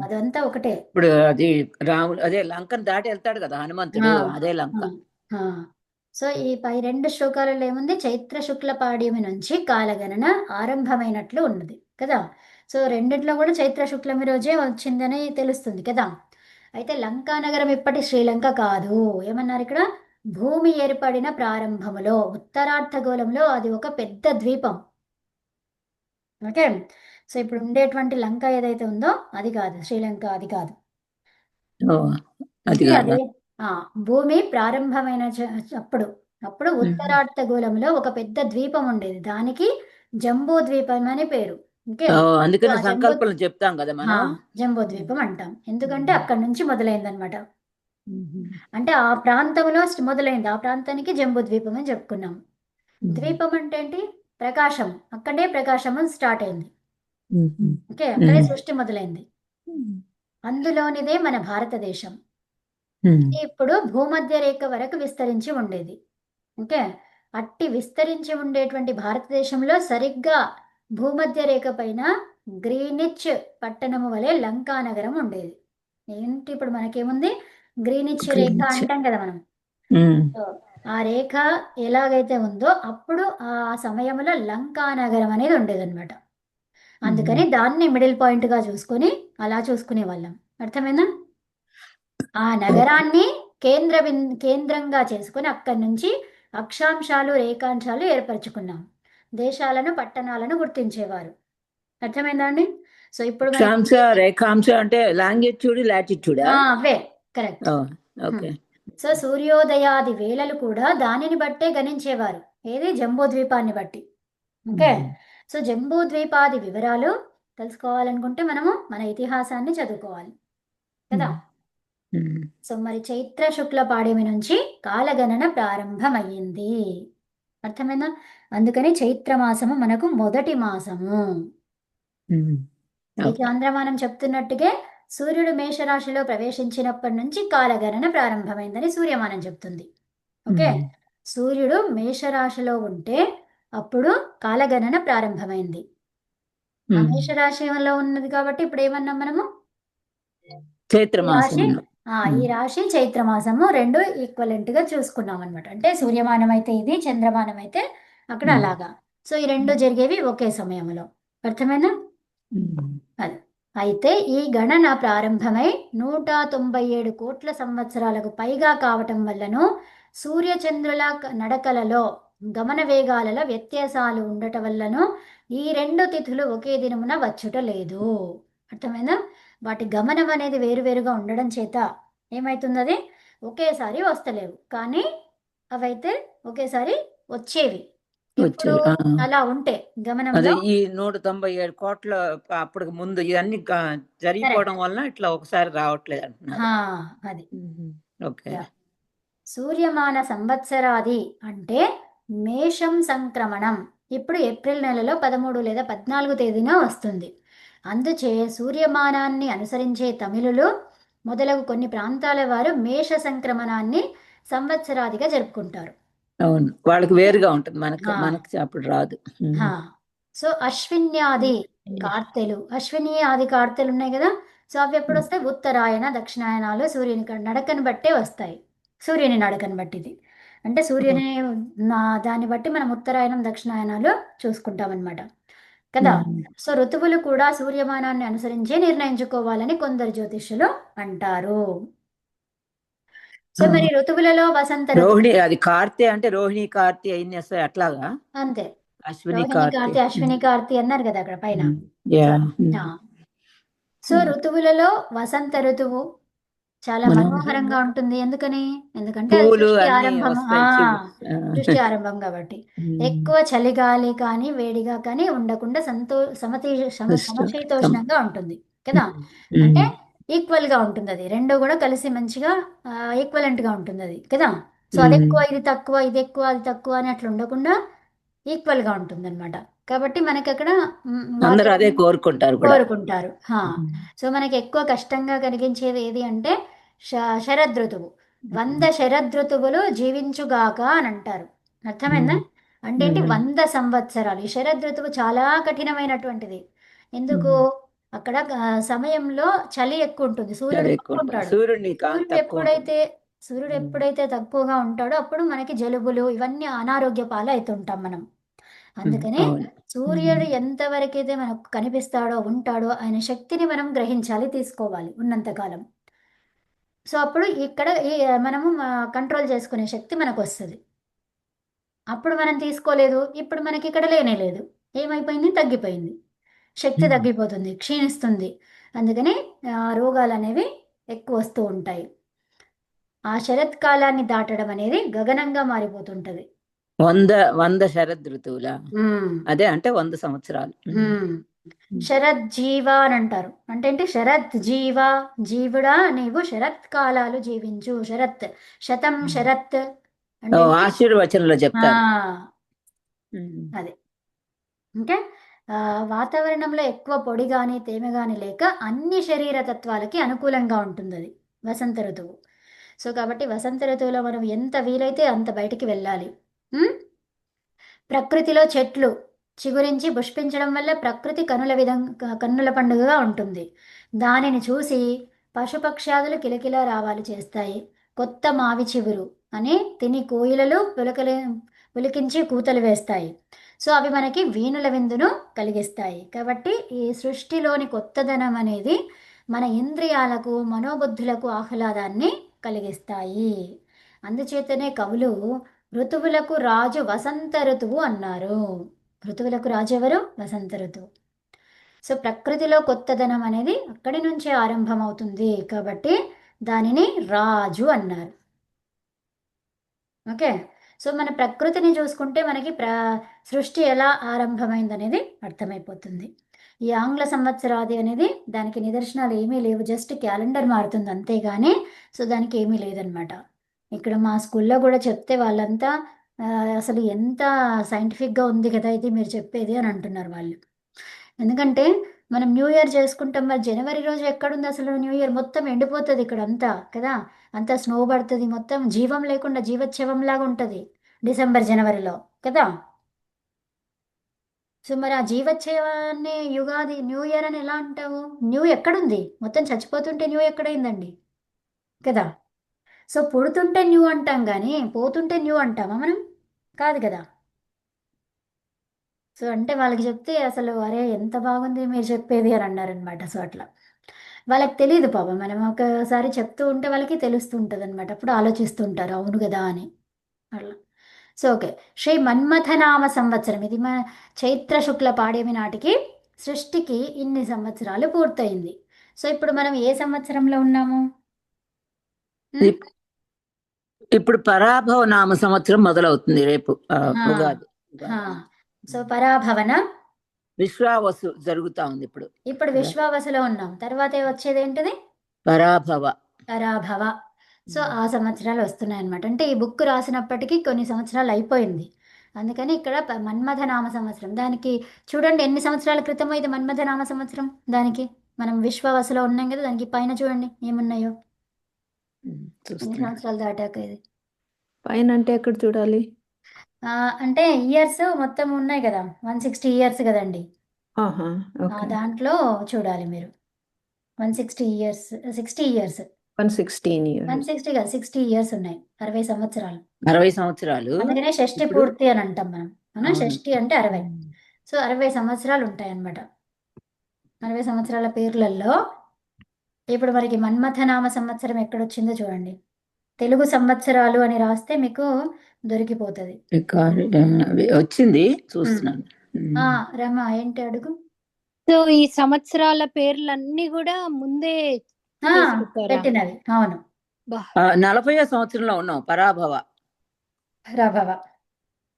అదంతా ఒకటే. ఇప్పుడు అది రాముడు అదే లంకను దాటి వెళ్తాడు కదా హనుమంతుడు, అదే లంక. సో ఈ 2 శ్లోకాలలో ఏముంది, చైత్ర శుక్ల పాడ్యమి నుంచి కాలగణన ఆరంభమైనట్లు ఉన్నది కదా. సో రెండిట్లో కూడా చైత్ర శుక్లమి రోజే వచ్చిందని తెలుస్తుంది కదా. అయితే లంకా నగరం ఇప్పటి శ్రీలంక కాదు. ఏమన్నారు ఇక్కడ, భూమి ఏర్పడిన ప్రారంభములో ఉత్తరార్ధగోళంలో అది ఒక పెద్ద ద్వీపం. ఓకే, సో ఇప్పుడు ఉండేటువంటి లంక ఏదైతే ఉందో అది కాదు, శ్రీలంక అది కాదు. ఓ, అది అంటే కాదా? అది భూమి ప్రారంభమైన అప్పుడు ఉత్తరార్ధగోళంలో ఒక పెద్ద ద్వీపం ఉండేది, దానికి జంబూ ద్వీపం అని పేరు. ఓకే, ఓ, అందుకని ఆ జంబూ సంకల్పం చెప్తాం కదా మనం. జంబూ ద్వీపం అంటాం, ఎందుకంటే అక్కడి నుంచి మొదలైందనమాట. అంటే ఆ ప్రాంతంలో మొదలైంది, ఆ ప్రాంతానికి జంబూ ద్వీపం అని చెప్పుకున్నాం. ద్వీపం అంటే ఏంటి, ప్రకాశం, అక్కడే ప్రకాశం స్టార్ట్ అయింది. ఓకే, అక్కడే సృష్టి మొదలైంది, అందులోనిదే మన భారతదేశం. ఇప్పుడు భూమధ్య రేఖ వరకు విస్తరించి ఉండేది. ఓకే, అట్టి విస్తరించి ఉండేటువంటి భారతదేశంలో సరిగ్గా భూమధ్య రేఖ పైన గ్రీనిచ్ పట్టణము వలె లంకా నగరం ఉండేది. ఏంటి ఇప్పుడు మనకేముంది, గ్రీనిచ్ రేఖ అంటాం కదా మనం. సో ఆ రేఖ ఎలాగైతే ఉందో అప్పుడు ఆ సమయంలో లంకా నగరం అనేది ఉండేది అనమాట. అందుకని దాన్ని మిడిల్ పాయింట్ గా చూసుకొని అలా చూసుకునే వాళ్ళం. అర్థమైందా? ఆ నగరాన్ని కేంద్రంగా చేసుకొని అక్కడి నుంచి అక్షాంశాలు రేఖాంశాలు ఏర్పరచుకున్నాం, దేశాలను పట్టణాలను గుర్తించేవారు. అర్థమైందా అండి? సో ఇప్పుడు అక్షాంశ రేఖాంశ అంటే లాంగిట్యూడ్ లాటిట్యూడ్. అవే కరెక్ట్. ఓకే. సో సూర్యోదయాది వేళలు కూడా దానిని బట్టే గణించేవారు, ఏది, జంబూ ద్వీపాన్ని బట్టి. ఓకే, సో జంబూ ద్వీపాది వివరాలు తెలుసుకోవాలనుకుంటే మనము మన ఇతిహాసాన్ని చదువుకోవాలి కదా. సో మరి చైత్ర శుక్ల పాడ్యమి నుంచి కాలగణన ప్రారంభమయ్యింది. అర్థమైందా? అందుకని చైత్ర మాసము మనకు మొదటి మాసము. ఈ చాంద్రమానం చెప్తున్నట్టుగా సూర్యుడు మేషరాశిలో ప్రవేశించినప్పటి నుంచి కాలగణన ప్రారంభమైందని సూర్యమానం చెప్తుంది. ఓకే, సూర్యుడు మేషరాశిలో ఉంటే అప్పుడు కాలగణన ప్రారంభమైంది. ఆ మేషరాశిలో ఉన్నది కాబట్టి ఇప్పుడు ఏమన్నాం మనము, చైత్రమాసం. ఈ రాశి చైత్రమాసము రెండు ఈక్వలెంట్ గా చూసుకున్నాం అనమాట. అంటే సూర్యమానం అయితే ఇది, చంద్రమానం అయితే అక్కడ అలాగా. సో ఈ రెండు జరిగేవి ఒకే సమయంలో. అర్థమైనా? అది అయితే ఈ గణన ప్రారంభమై 197 కోట్ల సంవత్సరాలకు పైగా కావటం వల్లను సూర్యచంద్రుల నడకలలో గమన వేగాలలో వ్యత్యాసాలు ఉండటం వల్లను ఈ 2 తిథులు ఒకే దినమున వచ్చుట లేదు. అర్థమైందా? వాటి గమనం అనేది వేరువేరుగా ఉండడం చేత ఏమైతుంది, అది ఒకేసారి వస్తలేవు, కానీ అవైతే ఒకేసారి వచ్చేవి. ఇప్పుడు అలా ఉంటే గమనంలో ఈ 197 కోట్ల అప్పటికి ముందు ఇవన్నీ జరిగిపోవడం వలన ఇట్లా ఒకసారి రావట్లేదు అంటున్నారు. అది ఓకే. సూర్యమాన సంవత్సరాది అంటే మేషం సంక్రమణం ఇప్పుడు ఏప్రిల్ నెలలో 13 లేదా 14 తేదీన వస్తుంది. అందుచే సూర్యమానాన్ని అనుసరించే తమిళులు మొదలగు కొన్ని ప్రాంతాల వారు మేష సంక్రమణాన్ని సంవత్సరాదిగా జరుపుకుంటారు. అవును, వాళ్ళకి వేరుగా ఉంటుంది, మనకి అప్పుడు రాదు. సో అశ్విన్యాది కార్తెలు, అశ్విని ఆది కార్తెలు ఉన్నాయి కదా, సో అవి ఎప్పుడు వస్తాయి, ఉత్తరాయణ దక్షిణాయనాలు సూర్యుని నడకని బట్టే వస్తాయి. సూర్యుని నడకని బట్టిది అంటే సూర్యుని దాన్ని బట్టి మనం ఉత్తరాయణం దక్షిణాయనాలు చూసుకుంటాం అనమాట కదా. సో ఋతువులు కూడా సూర్యమానాన్ని అనుసరించే నిర్ణయించుకోవాలని కొందరు జ్యోతిష్యులు అంటారు. సో మరి ఋతువులలో వసంత ఋతువు రోహిణి అది కార్తె అంటే రోహిణి కార్తె అయింది వస్తాయి అట్లాగా అంతే. అశ్విని రోహిణి కార్తె కార్తె అశ్విని కార్తె అన్నారు కదా అక్కడ పైన. యా ఆ. సో ఋతువులలో వసంత ఋతువు చాలా మనోహరంగా ఉంటుంది. ఎందుకని? ఎందుకంటే అది పూలు సృష్టి అన్ని ఆరంభం. వస్తాయి సృష్టి ఆరంభం కాబట్టి ఎక్కువ చలిగాలి కానీ వేడిగా కానీ ఉండకుండా సమశీతోష్ణంగా ఉంటుంది కదా. అంటే ఈక్వల్ గా ఉంటుంది. అది రెండు కూడా కలిసి మంచిగా ఈక్వలెంట్ గా ఉంటుంది అది కదా. సో అది ఎక్కువ ఇది తక్కువ, ఇది ఎక్కువ అది తక్కువ అని అట్లా ఉండకుండా ఈక్వల్ గా ఉంటుంది అనమాట. కాబట్టి మనకి అక్కడ అందరూ అదే కోరుకుంటారు కూడా. కోరుకుంటారు. సో మనకి ఎక్కువ కష్టంగా కలిగించేది ఏది అంటే శరదృతువు. 100 శరదృతువులు జీవించుగాక అని అంటారు. అర్థమైందా? అంటే ఏంటి? 100 సంవత్సరాలు. ఈ శరదృతువు చాలా కఠినమైనటువంటిది. ఎందుకు? అక్కడ సమయంలో చలి ఎక్కువ ఉంటుంది. సూర్యుడు తక్కువ ఉంటాడు. సూర్యుడు ఎప్పుడైతే తక్కువగా ఉంటాడో అప్పుడు మనకి జలుబులు ఇవన్నీ అనారోగ్య పాలు అవుతుంటాం మనం. అందుకని సూర్యుడు ఎంతవరకైతే మనకు కనిపిస్తాడో ఉంటాడో ఆయన శక్తిని మనం గ్రహించాలి, తీసుకోవాలి ఉన్నంతకాలం. సో అప్పుడు ఇక్కడ మనము కంట్రోల్ చేసుకునే శక్తి మనకు వస్తుంది. అప్పుడు మనం తీసుకోలేదు, ఇప్పుడు మనకి ఇక్కడ లేనే లేదు. ఏమైపోయింది? తగ్గిపోయింది. శక్తి తగ్గిపోతుంది, క్షీణిస్తుంది. అందుకని రోగాలు అనేవి ఎక్కువ వస్తూ ఉంటాయి. ఆ శరత్కాలాన్ని దాటడం అనేది గగనంగా మారిపోతుంటది. 100 శరద్ ఋతువులా? అదే అంటే 100 సంవత్సరాలు. శరత్ జీవ అని అంటారు. అంటే ఏంటి? శరత్ జీవ, జీవుడా నీవు శరత్ కాలాలు జీవించు. శరత్, శతం శరత్ అంటే ఆశీర్వచనంలో చెప్తారు. అదే అంటే వాతావరణంలో ఎక్కువ పొడి కానీ తేమ కానీ లేక అన్ని శరీర తత్వాలకి అనుకూలంగా ఉంటుంది అది వసంత ఋతువు. సో కాబట్టి వసంత ఋతువులో మనం ఎంత వీలైతే అంత బయటికి వెళ్ళాలి. ప్రకృతిలో చెట్లు చిగురించి పుష్పించడం వల్ల ప్రకృతి కన్నుల పండుగగా ఉంటుంది. దానిని చూసి పశుపక్షాదులు కిలకిలా రావాలు చేస్తాయి. కొత్త మావి చిగురు అని తిని కోయిలలు పులికించి కూతలు వేస్తాయి. సో అవి మనకి వీణుల విందును కలిగిస్తాయి. కాబట్టి ఈ సృష్టిలోని కొత్తదనం అనేది మన ఇంద్రియాలకు మనోబుద్ధులకు ఆహ్లాదాన్ని కలిగిస్తాయి. అందుచేతనే కవులు ఋతువులకు రాజు వసంత ఋతువు అన్నారు. ఋతువులకు రాజు ఎవరు? వసంత ఋతువు. సో ప్రకృతిలో కొత్తదనం అనేది అక్కడి నుంచే ఆరంభమవుతుంది కాబట్టి దానిని రాజు అన్నారు. ఓకే. సో మన ప్రకృతిని చూసుకుంటే మనకి సృష్టి ఎలా ఆరంభమైంది అనేది అర్థమైపోతుంది. ఈ ఆంగ్ల సంవత్సరాది అనేది దానికి నిదర్శనాలు ఏమీ లేవు. జస్ట్ క్యాలెండర్ మారుతుంది అంతేగాని సో దానికి ఏమీ లేదనమాట. ఇక్కడ మా స్కూల్లో కూడా చెప్తే వాళ్ళంతా అసలు ఎంత సైంటిఫిక్గా ఉంది కదా ఇది మీరు చెప్పేది అని అంటున్నారు వాళ్ళు. ఎందుకంటే మనం న్యూ ఇయర్ చేసుకుంటాం, మరి జనవరి రోజు ఎక్కడుంది అసలు న్యూ ఇయర్? మొత్తం ఎండిపోతుంది ఇక్కడ అంతా కదా, అంతా స్నో పడుతుంది, మొత్తం జీవం లేకుండా జీవోత్సవంలాగా ఉంటుంది డిసెంబర్ జనవరిలో కదా. సో మరి ఆ జీవోత్సవాన్ని యుగాది న్యూ ఇయర్ అని ఎలా అంటావు? న్యూ ఎక్కడుంది? మొత్తం చచ్చిపోతుంటే న్యూ ఎక్కడైందండి కదా. సో పుడుతుంటే న్యూ అంటాం కానీ పోతుంటే న్యూ అంటామా మనం? కాదు కదా. సో అంటే వాళ్ళకి చెప్తే అసలు అరే ఎంత బాగుంది మీరు చెప్పేది అని అన్నారనమాట. సో అట్లా వాళ్ళకి తెలియదు పాపం, మనం ఒకసారి చెప్తూ ఉంటే వాళ్ళకి తెలుస్తూ ఉంటుంది అనమాట. అప్పుడు ఆలోచిస్తుంటారు అవును కదా అని అట్లా. సో ఓకే, శ్రీ మన్మథనామ సంవత్సరం ఇది మన చైత్ర శుక్ల పాడ్యమి నాటికి సృష్టికి ఇన్ని సంవత్సరాలు పూర్తయింది. సో ఇప్పుడు మనం ఏ సంవత్సరంలో ఉన్నాము? ఇప్పుడు పరాభవ నామ సంవత్సరం మొదలవుతుంది రేపు ఉగాది. సో పరాభవన విశ్వావసు జరుగుతా ఉంది ఇప్పుడు విశ్వావసులో ఉన్నాం. తర్వాత వచ్చేది ఏంటిది? పరాభవ. సో ఆ సంవత్సరాలు వస్తున్నాయి అనమాట. అంటే ఈ బుక్ రాసినప్పటికీ కొన్ని సంవత్సరాలు అయిపోయింది. అందుకని ఇక్కడ మన్మథ నామ సంవత్సరం. దానికి చూడండి ఎన్ని సంవత్సరాల క్రితమో ఇది మన్మథ నామ సంవత్సరం. దానికి మనం విశ్వావసులో ఉన్నాం కదా, దానికి పైన చూడండి ఏమున్నాయో. ఎన్ని సంవత్సరాలు దాటాక ఇది పైన అంటే ఎక్కడ చూడాలి? అంటే ఇయర్స్ మొత్తం ఉన్నాయి కదా, 160 ఇయర్స్ కదండి. దాంట్లో చూడాలి మీరు 160 ఇయర్స్ 60 ఇయర్స్ 160 కాదు 60 ఇయర్స్ ఉన్నాయి. 60 సంవత్సరాలు. అందుకనే షష్ఠి పూర్తి అని అంటాం మనం. షష్ఠి అంటే 60. సో 60 సంవత్సరాలు ఉంటాయి అన్నమాట. 60 సంవత్సరాల పేర్లలో ఇప్పుడు మనకి మన్మథనామ సంవత్సరం ఎక్కడొచ్చిందో చూడండి. తెలుగు సంవత్సరాలు అని రాస్తే మీకు దొరికిపోతుంది. వచ్చింది చూస్తున్నాను. రమ ఏంటి అడుగు. సో ఈ సంవత్సరాల పేర్లన్నీ కూడా ముందే చేసి పెట్టారా? పెట్టినవి. అవును. బా 40వ సంవత్సరంలో ఉన్నాం. పరాభవ ప్రభవ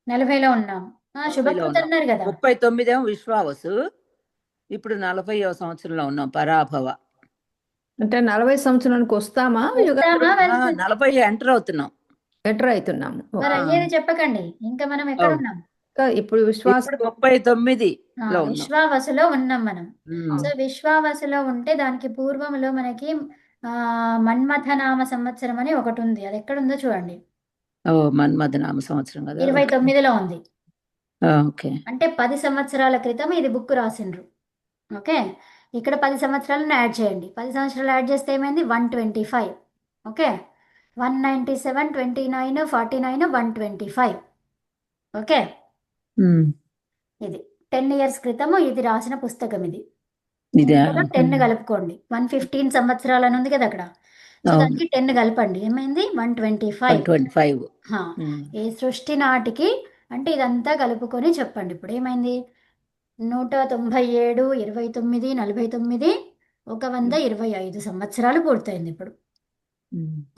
40లో ఉన్నాం. 40లో శుభకృత్ ఉన్నాం. అన్నారు కదా. 39 విశ్వావసు. ఇప్పుడు 40వ సంవత్సరంలో ఉన్నాం. పరాభవ. అంటే 40 సంవత్సరానికి వస్తామా వస్తామా, వెళ్తామా? 40 ఎంటర్ అవుతున్నాం. ఎంటర్ అవుతున్నాము. మరి అయ్యేది చెప్పకండి. ఇంకా మనం ఎక్కడ ఉన్నాం? ఇప్పుడు విశ్వాస ఇప్పుడు 39 లో ఉన్నాం. విశ్వావసులో ఉన్నాం మనం. ఉమ్. సో విశ్వావసులో ఉంటే దానికి పూర్వంలో మనకి మన్మథనామ సంవత్సరం అని ఒకటి ఉంది. అది ఎక్కడ ఉందో చూడండి. ఓ మన్మథనామ సంవత్సరం కదా. 29లో ఉంది. ఓకే. అంటే 10 సంవత్సరాల క్రితం ఇది బుక్ రాసిండ్రు. ఓకే, ఇక్కడ 10 సంవత్సరాలను యాడ్ చేయండి. 10 సంవత్సరాలు యాడ్ చేస్తే ఏమైంది? 125. ఓకే, 197, 29, 49, 125. ఓకే, ఉమ్. ఇది 10 years క్రితము ఇది రాసిన పుస్తకం ఇది. ఇదే 10 కలుపుకోండి. 115 సంవత్సరాలు అని ఉంది కదా అక్కడ. సో అవును. దానికి 10 కలపండి. ఏమైంది? 125. 125. ఈ సృష్టి నాటికి అంటే ఇదంతా కలుపుకొని చెప్పండి. ఇప్పుడు ఏమైంది? 197, 29, 49, 125 సంవత్సరాలు పూర్తయింది ఇప్పుడు.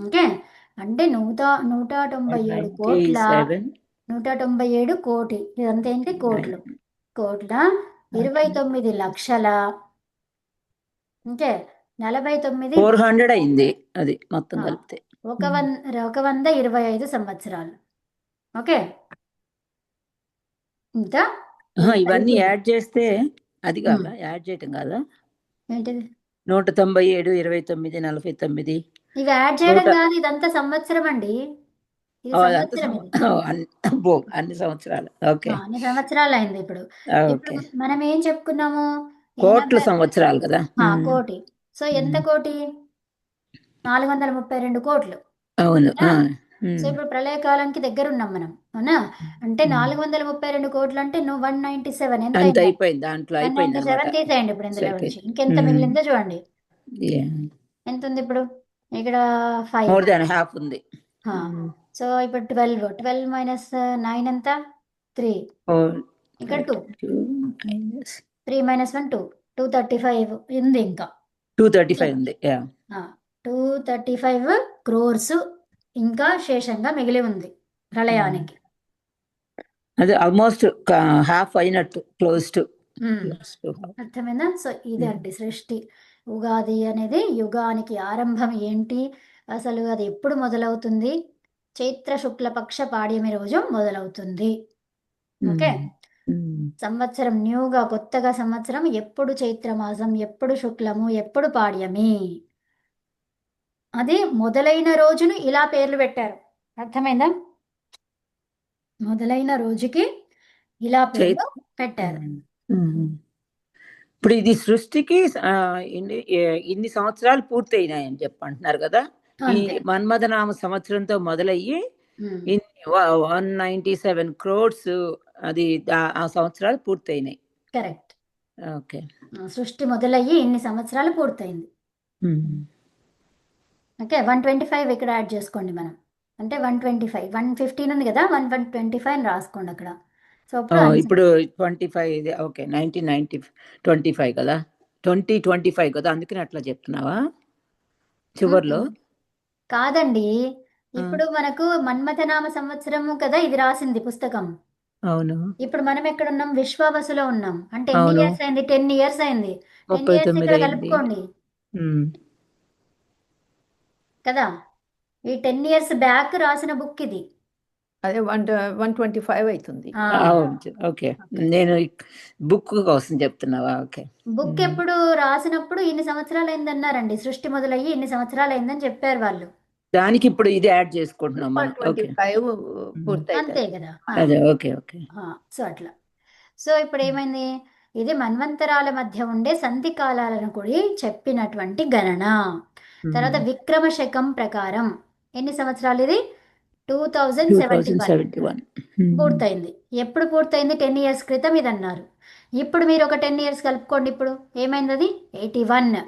ఓకే, అంటే 197 కోట్ల 197 కోటి. ఇదంతా ఏంటి? కోట్లు. కోట్ల 29 లక్షల. ఓకే, 49 400 అయింది అది మొత్తం కలిపితే. 125 సంవత్సరాలు. ఓకే, ఇంకా ఇవన్నీ యాడ్ చేస్తే అది కాదా? యాడ్ చేయటం కాదా? ఏంటిది? 197, 29, 49. ఇవి యాడ్ చేయడం కాదు, ఇదంతా సంవత్సరం అండి. ఇది సంవత్సరం ఇది. అన్ని సంవత్సరాలు. ఓకే, అన్ని సంవత్సరాలు అయింది ఇప్పుడు. ఇప్పుడు మనం ఏం చెప్పుకున్నాము? కోట్ల సంవత్సరాలు కదా. కోటి. సో ఎంత కోటి? 432 కోట్లు. అవును. సో ఇప్పుడు ప్రళయకాలానికి దగ్గర ఉన్నాం మనం, అవునా? అంటే 432 కోట్లు అంటే 197. ఎంత అంత అయిపోయింది. దాంట్లో అయిపోయింది 197 తీసేయండి ఇప్పుడు ఇందులో నుంచి. ఇంకెంత మిగిలిందో చూడండి. ఎంత ఉంది ఇప్పుడు? ఇక్కడ 5. మోర్ దాన్ హాఫ్ ఉంది. సో ఇప్పుడు 12 మైనస్ 9 ఎంత? 3. ఇక్కడ 2. 3 మైనస్ 1 2. 235 ఉంది. ఇంకా 235 ఉంది. 235 crores ఇంకా శేషంగా మిగిలి ఉంది ప్రళయానికి. అది ఆల్మోస్ట్ హాఫ్ అయినట్టు, క్లోజ్ టు. అర్థమైందా? సో ఇదండి సృష్టి. ఉగాది అనేది యుగానికి ఆరంభం. ఏంటి అసలు అది ఎప్పుడు మొదలవుతుంది? చైత్ర శుక్లపక్ష పాడ్యమి రోజు మొదలవుతుంది. ఓకే, సంవత్సరం న్యూగా కొత్తగా సంవత్సరం ఎప్పుడు చైత్రమాసం, ఎప్పుడు శుక్లము, ఎప్పుడు పాడ్యమి. అది మొదలైన రోజును ఇలా పేర్లు పెట్టారు. అర్థమైందా? మొదలైన రోజుకి ఇలా పేర్లు పెట్టారు. ఇప్పుడు ఇది సృష్టికి ఇన్ని సంవత్సరాలు పూర్తయినాయని చెప్పంటున్నారు కదా. ఈ మన్మథనామ సంవత్సరంతో మొదలయ్యి 197 crores అది ఆ సంవత్సరాలు పూర్తయినాయి. కరెక్ట్. ఓకే, సృష్టి మొదలయ్యి ఇన్ని సంవత్సరాలు పూర్తయింది. ఓకే, 125 ఇక్కడ యాడ్ చేసుకోండి మనం. అంటే 125, 115 ఉంది కదా, 125 అని రాసుకోండి అక్కడ. సో ఇప్పుడు 25. ఓకే, 1925 కదా, 2025 కదా, అందుకని అట్లా చెప్తున్నావా చివర్లో? కాదండి, ఇప్పుడు మనకు మన్మథనామ సంవత్సరము కదా ఇది రాసింది పుస్తకం. అవును. ఇప్పుడు మనం ఎక్కడ ఉన్నాం? విశ్వావసులో ఉన్నాం. అంటే ఎన్ని ఇయర్స్ అయింది? 10 years అయింది. 10 years ఇక్కడ కలుపుకోండి కదా. ఈ 10 years బ్యాక్ రాసిన బుక్ ఇది. అదే 125 అవుతుంది. ఓకే, నేను బుక్ కోసం చెప్తున్నావా? ఓకే, బుక్ ఎప్పుడు రాసినప్పుడు ఇన్ని సంవత్సరాలు అయిందన్నారండి. సృష్టి మొదలయ్యి ఇన్ని సంవత్సరాలు అయిందని చెప్పారు వాళ్ళు. దానికి ఇప్పుడు ఇది యాడ్ చేసుకుంటున్నాం మనం. 125 పూర్తయింది. అంతే కదా. అదే, ఓకే. సో అట్లా. సో ఇప్పుడు ఏమైంది? ఇది మన్వంతరాల మధ్య ఉండే సంధి కాలాలను కూడా చెప్పినటువంటి గణన. తర్వాత విక్రమ శకం ప్రకారం ఎన్ని సంవత్సరాలు ఇది? 2071 పూర్తయింది. ఎప్పుడు పూర్తయింది? 10 years క్రితం ఇది అన్నారు. ఇప్పుడు మీరు ఒక 10 years కలుపుకోండి. ఇప్పుడు ఏమైంది? అది 81.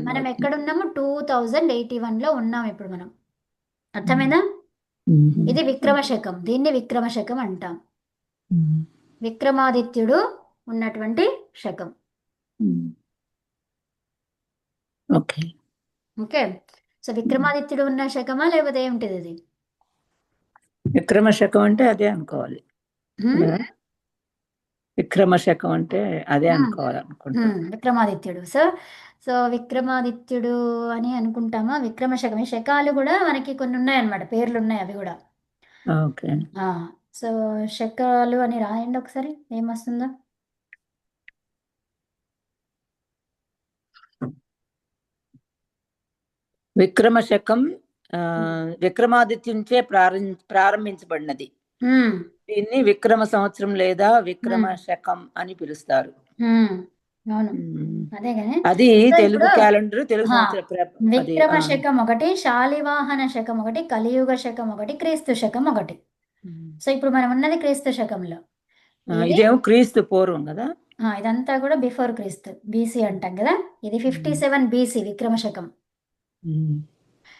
మనం ఎక్కడున్నాము? 2081లో ఉన్నాం ఇప్పుడు మనం. అర్థమైందా? మ్మ్. ఇది విక్రమ శకం, దీన్ని విక్రమ శకం అంటాం. మ్మ్. విక్రమాదిత్యుడు ఉన్నటువంటి శకం. మ్మ్. ఓకే. ఓకే. సో విక్రమాదిత్యుడు ఉన్న శకమా లేకపోతే ఏమిటిది ఇది? విక్రమ శకం అంటే అదే అనుకోవాలి. హ్మ్? కదా? విక్రమ శకం అంటే అదే హ్మ్. అనుకోవాలనుకుంటా. విక్రమాదిత్యుడు. సో విక్రమాదిత్యుడు అని అనుకుంటామా? విక్రమ శకం. ఈ శకాలు కూడా మనకి కొన్ని ఉన్నాయన్నమాట, పేర్లు ఉన్నాయి అవి కూడా. ఓకే. సో శకాలు అని రాయండి ఒకసారి, ఏమొస్తుందో. విక్రమ శకం విక్రమాదిత్యునిచే ప్రారంభించబడినది. హ్మ్. దీన్ని విక్రమ సంవత్సరం లేదా విక్రమ హ్మ్. శకం అని పిలుస్తారు. అవును, మ్మ్. అదే కానీ. అది సో తెలుగు ఇప్పుడు క్యాలెండర్, తెలుగు సంవత్సర అది విక్రమ శకం ఒకటి, శాలివాహన శకం ఒకటి, కలియుగ శకం ఒకటి, క్రీస్తు శకం ఒకటి. సో ఇప్పుడు మనం ఉన్నది క్రీస్తు శకంలో. ఇది ఇదేమో క్రీస్తు పూర్వం కదా. ఇదంతా కూడా బిఫోర్ క్రీస్తు, బీసీ అంటాం కదా. ఇది 57 బీసీ విక్రమ శకం.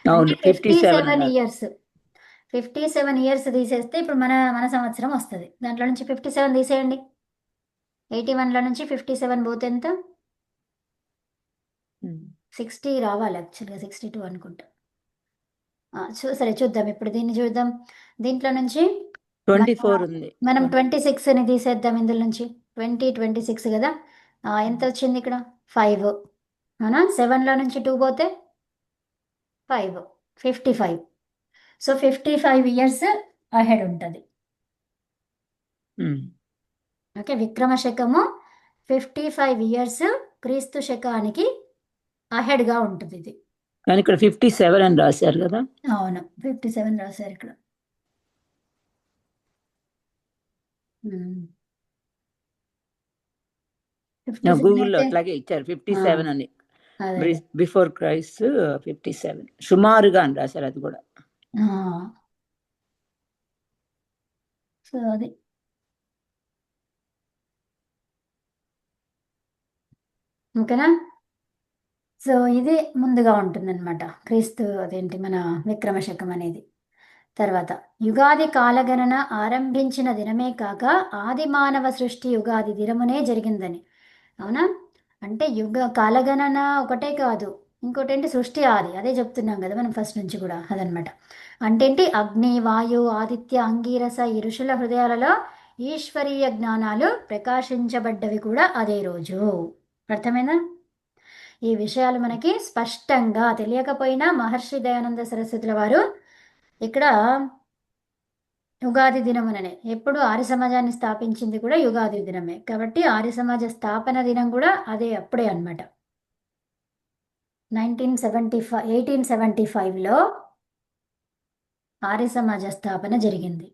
అవును, అంటే 57 ఇయర్స్. 57 ఇయర్స్ తీసేస్తే ఇప్పుడు మన సంవత్సరం వస్తుంది. దాంట్లో నుంచి 57 తీసేయండి. 81లో నుంచి 57 పోతే ఎంత? 60 రావాలి యాక్చువల్గా, 62 అనుకుంటా. సరే చూద్దాం, ఇప్పుడు దీన్ని చూద్దాం. దీంట్లో నుంచి 24 ఉంది. మనం 26ని తీసేద్దాం. ఇందులో నుంచి 26 కదా. ఎంత వచ్చింది ఇక్కడ? 5. అవునా? 7లో నుంచి 2 పోతే 5, 55. సో 55 ఇయర్స్ అహెడ్ ఉంటుంది. ఓకే, విక్రమ శకము 55 ఇయర్స్ క్రీస్తు శకానికి అహెడ్గా ఉంటుంది ఇది. కానీ ఇక్కడ 57 అని రాశారు కదా. అవును, 57 రాశారు ఇక్కడ. గూగుల్లో అట్లాగే ఇచ్చారు 57 అని. బిఫోర్ క్రైస్ట్ 57 సుమారుగా అని రాశారు, అది కూడా. సో అది ఓకేనా. సో ఇది ముందుగా ఉంటుందన్నమాట క్రీస్తు, అదేంటి మన విక్రమ శకం అనేది. తర్వాత యుగాది కాలగణన ఆరంభించిన దినమే కాక ఆది మానవ సృష్టి యుగాది దినమునే జరిగిందని. అవునా? అంటే కాలగణన ఒకటే కాదు, ఇంకోటి ఏంటి సృష్టి ఆది, అదే చెప్తున్నాం కదా మనం ఫస్ట్ నుంచి కూడా, అదనమాట. అంటే ఏంటి, అగ్ని, వాయు, ఆదిత్య, అంగీరస ఈ ఋషుల హృదయాలలో ఈశ్వరీయ జ్ఞానాలు ప్రకాశించబడ్డవి కూడా అదే రోజు. అర్థమైందా? ఈ విషయాలు మనకి స్పష్టంగా తెలియకపోయినా మహర్షి దయానంద సరస్వతుల వారు ఇక్కడ యుగాది దినముననే, ఎప్పుడు ఆర్య సమాజాన్ని స్థాపించింది కూడా యుగాది దినమే కాబట్టి ఆర్య సమాజ స్థాపన దినం కూడా అదే, అప్పుడే అనమాట. 1875లో ఆర్య సమాజ స్థాపన జరిగింది.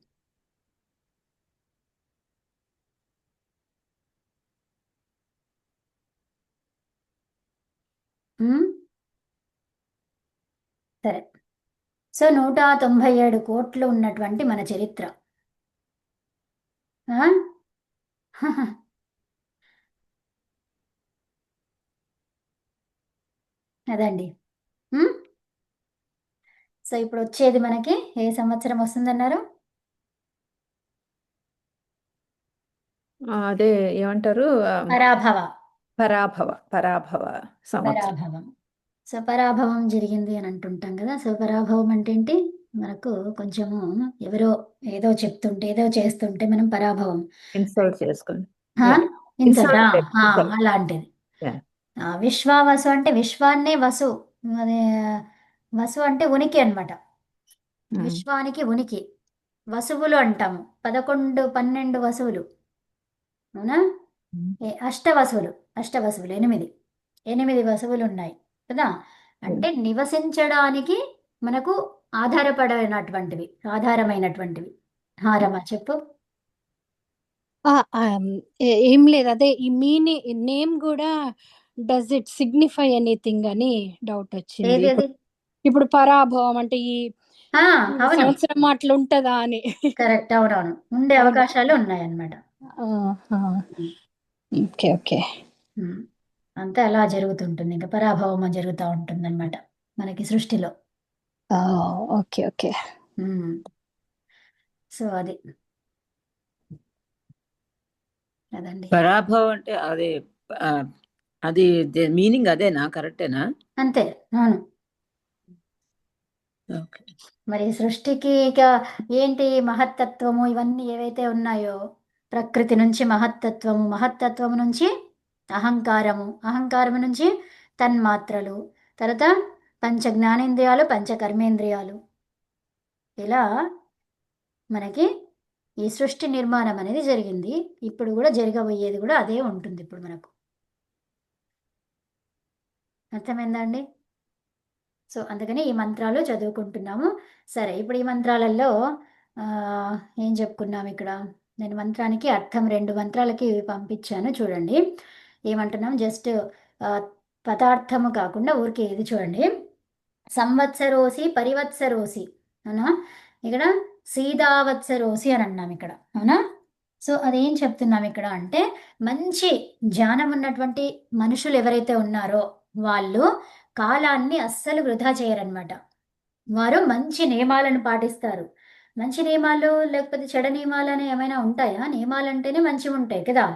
సరే. సో 197 కోట్లు ఉన్నటువంటి మన చరిత్ర. అదండి. సో ఇప్పుడు వచ్చేది మనకి ఏ సంవత్సరం వస్తుందన్నారు? అదే ఏమంటారు, పరాభవ సంవత్సరం. పరాభవం. సో పరాభవం జరిగింది అని అంటుంటాం కదా. సో పరాభవం అంటే ఏంటి, మనకు కొంచెము ఎవరో ఏదో చెప్తుంటే, ఏదో చేస్తుంటే మనం పరాభవం, ఇన్సల్ట్ చేసుకోండి. Insult, insult. అలాంటిది. Yeah. విశ్వావసు అంటే విశ్వాన్నే వసు, అదే వసు అంటే ఉనికి అన్నమాట. విశ్వానికి ఉనికి. వసువులు అంటాము, 11 12 వసువులు. అవునా? అష్టవసువులు 8 వసువులు ఉన్నాయి కదా. అంటే నివసించడానికి మనకు ఆధారమైనటువంటివి. రమ చెప్పు. ఏం లేదు, అదే ఈ నేమ్ కూడా డస్ ఇట్ సిగ్నిఫై ఎనీథింగ్ అని డౌట్ వచ్చింది. ఏది అది? ఇప్పుడు పరాభవం అంటే ఈ అవును, సంవత్సరం అట్లా ఉంటదా అని. కరెక్ట్, అవునవును, ఉండే అవకాశాలు ఉన్నాయన్నమాట. ఓకే ఓకే, అంతా అలా జరుగుతుంటుంది, ఇంకా పరాభవం జరుగుతూ ఉంటుంది అనమాట మనకి సృష్టిలో. Okay okay. సో అది అదండి. పరాభవం అంటే అదే ఆ, అది మీనింగ్ అదేనా, కరెక్టేనా? అంతే, అవును. ఓకే. మరి సృష్టికి ఇక ఏంటి మహత్తత్వము ఇవన్నీ ఏవైతే ఉన్నాయో, ప్రకృతి నుంచి మహత్తత్వము, మహత్తత్వము నుంచి అహంకారము, అహంకారము నుంచి తన్మాత్రలు, తర్వాత పంచ జ్ఞానేంద్రియాలు, పంచ కర్మేంద్రియాలు, ఇలా మనకి ఈ సృష్టి నిర్మాణం అనేది జరిగింది. ఇప్పుడు కూడా జరగబోయేది కూడా అదే ఉంటుంది ఇప్పుడు మనకు. అర్థమైందా అండి? సో అందుకని ఈ మంత్రాలు చదువుకుంటున్నాము. సరే, ఇప్పుడు ఈ మంత్రాలలో ఏం చెప్పుకున్నాం ఇక్కడ? నేను మంత్రానికి అర్థం 2 మంత్రాలకి పంపించాను చూడండి. ఏమంటున్నాం, జస్ట్ పదార్థము కాకుండా ఊరికే ఇది చూడండి. సంవత్సరోసి పరివత్సరోసి, అవునా? ఇక్కడ సీదావత్సరోసి అని అన్నాం ఇక్కడ, అవునా? సో అదేం చెప్తున్నాం ఇక్కడ అంటే, మంచి జ్ఞానం ఉన్నటువంటి మనుషులు ఎవరైతే ఉన్నారో వాళ్ళు కాలాన్ని అస్సలు వృధా చేయరనమాట. వారు మంచి నియమాలను పాటిస్తారు. మంచి నియమాలు లేకపోతే చెడు నియమాలు అని ఏమైనా ఉంటాయా? నియమాలు అంటేనే మంచివి ఉంటాయి కదా.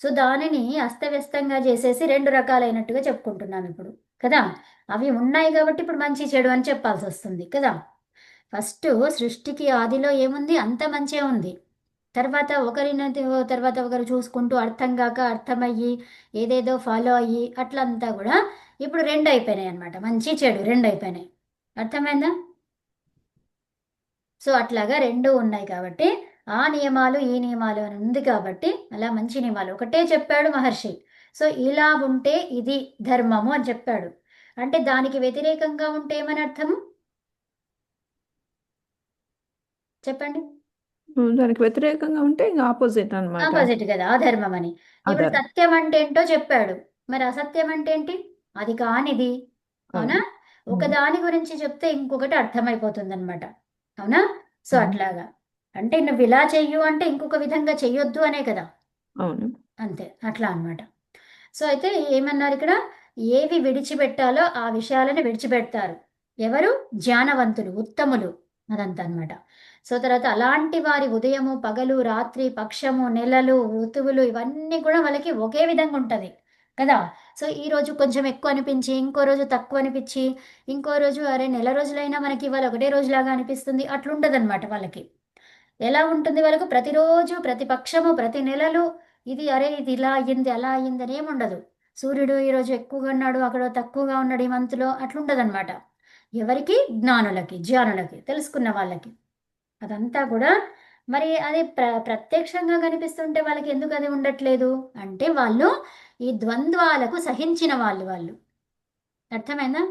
సో దానిని అస్తవ్యస్తంగా చేసేసి 2 రకాలైనట్టుగా చెప్పుకుంటున్నాం ఇప్పుడు కదా. అవి ఉన్నాయి కాబట్టి ఇప్పుడు మంచి చెడు అని చెప్పాల్సి వస్తుంది కదా. ఫస్ట్ సృష్టికి ఆదిలో ఏముంది? అంత మంచే ఉంది. తర్వాత తర్వాత ఒకరు చూసుకుంటూ అర్థం కాక అర్థమయ్యి ఏదేదో ఫాలో అయ్యి అట్లంతా కూడా ఇప్పుడు 2 అయిపోయినాయి అనమాట. మంచి చెడు 2 అయిపోయినాయి. అర్థమైందా? సో అట్లాగా 2 ఉన్నాయి కాబట్టి ఆ నియమాలు ఈ నియమాలు అని ఉంది కాబట్టి అలా మంచి నియమాలు ఒకటే చెప్పాడు మహర్షి. సో ఇలా ఉంటే ఇది ధర్మము అని చెప్పాడు. అంటే దానికి వ్యతిరేకంగా ఉంటే ఏమని అర్థము చెప్పండి? దానికి వ్యతిరేకంగా ఉంటే ఇంకా ఆపోజిట్ అన్నమాట. ఆపోజిట్ కదా, అధర్మం అని. ఇప్పుడు అధర్మం. సత్యం అంటే ఏంటో చెప్పాడు. మరి అసత్యం అంటే ఏంటి? అది కానిది, అవునా? అవును. ఒక దాని గురించి చెప్తే ఇంకొకటి అర్థమైపోతుంది అనమాట, అవునా? సో ఉమ్. అట్లాగా అంటే నువ్వు ఇలా చెయ్యు అంటే ఇంకొక విధంగా చెయ్యొద్దు అనే కదా. అవును. అంతే, అట్లా అన్నమాట. సో అయితే ఏమన్నారు ఇక్కడ? ఏవి విడిచిపెట్టాలో ఆ విషయాలను విడిచిపెడతారు ఎవరు? జ్ఞానవంతులు, ఉత్తములు, అదంతా అన్నమాట. సో తర్వాత అలాంటి వారి ఉదయము పగలు రాత్రి పక్షము నెలలు ఋతువులు ఇవన్నీ కూడా వాళ్ళకి ఒకే విధంగా ఉంటుంది కదా. సో ఈ రోజు కొంచెం ఎక్కువ అనిపించి ఇంకో రోజు తక్కువ అనిపించి ఇంకో రోజు అరే నెల రోజులైనా మనకి ఇవాళ ఒకటే రోజులాగా అనిపిస్తుంది, అట్లుంటది అనమాట వాళ్ళకి. ఎలా ఉంటుంది వాళ్ళకు? ప్రతిరోజు ప్రతి పక్షము ప్రతి నెలలు ఇది అరే ఇది ఇలా అయ్యింది అలా అయ్యింది అని ఏముండదు. సూర్యుడు ఈరోజు ఎక్కువగా ఉన్నాడు అక్కడ తక్కువగా ఉన్నాడు ఈ మంత్లో, అట్లుండదన్నమాట. ఎవరికి? జ్ఞానులకి, జ్ఞానులకి, తెలుసుకున్న వాళ్ళకి. అదంతా కూడా మరి అది ప్రత్యక్షంగా కనిపిస్తుంటే వాళ్ళకి ఎందుకు అది ఉండట్లేదు అంటే వాళ్ళు ఈ ద్వంద్వాలకు సహించిన వాళ్ళు. అర్థమైందా?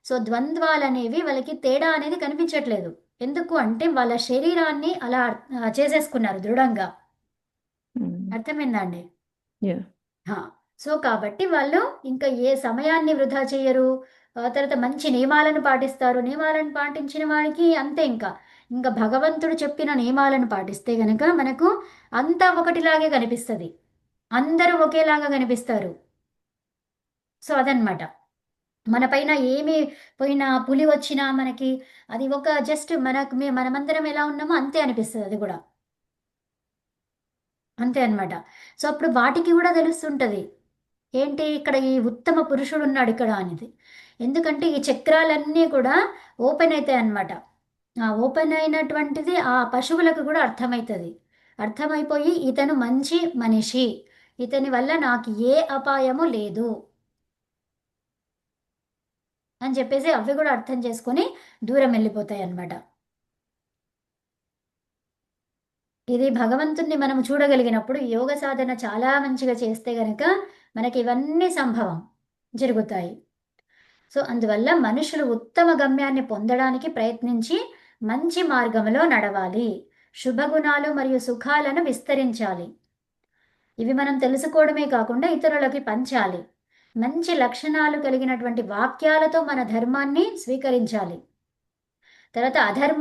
సో ద్వంద్వాలు అనేవి వాళ్ళకి తేడా అనేది కనిపించట్లేదు. ఎందుకు అంటే వాళ్ళ శరీరాన్ని అలా చేసేసుకున్నారు దృఢంగా. అర్థమైందా అండి? యా. హా. సో కాబట్టి వాళ్ళు ఇంకా ఏ సమయాన్ని వృధా చేయరు. తర్వాత మంచి నియమాలను పాటిస్తారు. నియమాలను పాటించిన వాడికి అంతే. ఇంకా భగవంతుడు చెప్పిన నియమాలను పాటిస్తే గనక మనకు అంతా ఒకటిలాగే కనిపిస్తుంది. అందరూ ఒకేలాగా కనిపిస్తారు. సో అదనమాట. మన పైన ఏమి పోయినా పులి వచ్చినా మనకి అది ఒక జస్ట్ మనమందరం ఎలా ఉన్నామో అంతే అనిపిస్తుంది. అది కూడా అంతే అన్నమాట. సో అప్పుడు వాటికి కూడా తెలుస్తుంటది ఏంటి ఇక్కడ ఈ ఉత్తమ పురుషుడు ఉన్నాడు ఇక్కడ అనేది. ఎందుకంటే ఈ చక్రాలన్నీ కూడా ఓపెన్ అవుతాయి అన్నమాట. ఆ ఓపెన్ అయినటువంటిది ఆ పశువులకు కూడా అర్థమవుతుంది. అర్థమైపోయి ఇతను మంచి మనిషి, ఇతని వల్ల నాకు ఏ అపాయము లేదు అని చెప్పేసి అవి కూడా అర్థం చేసుకొని దూరం వెళ్ళిపోతాయి అన్నమాట. ఇది భగవంతుణ్ణి మనం చూడగలిగినప్పుడు యోగ సాధన చాలా మంచిగా చేస్తే గనక మనకి ఇవన్నీ సంభవం జరుగుతాయి. సో అందువల్ల మనుషులు ఉత్తమ గమ్యాన్ని పొందడానికి ప్రయత్నించి మంచి మార్గంలో నడవాలి. శుభగుణాలు మరియు సుఖాలను విస్తరించాలి. ఇవి మనం తెలుసుకోవడమే కాకుండా ఇతరులకి పంచాలి. మంచి లక్షణాలు కలిగినటువంటి వాక్యాలతో మన ధర్మాన్ని స్వీకరించాలి. తర్వాత అధర్మ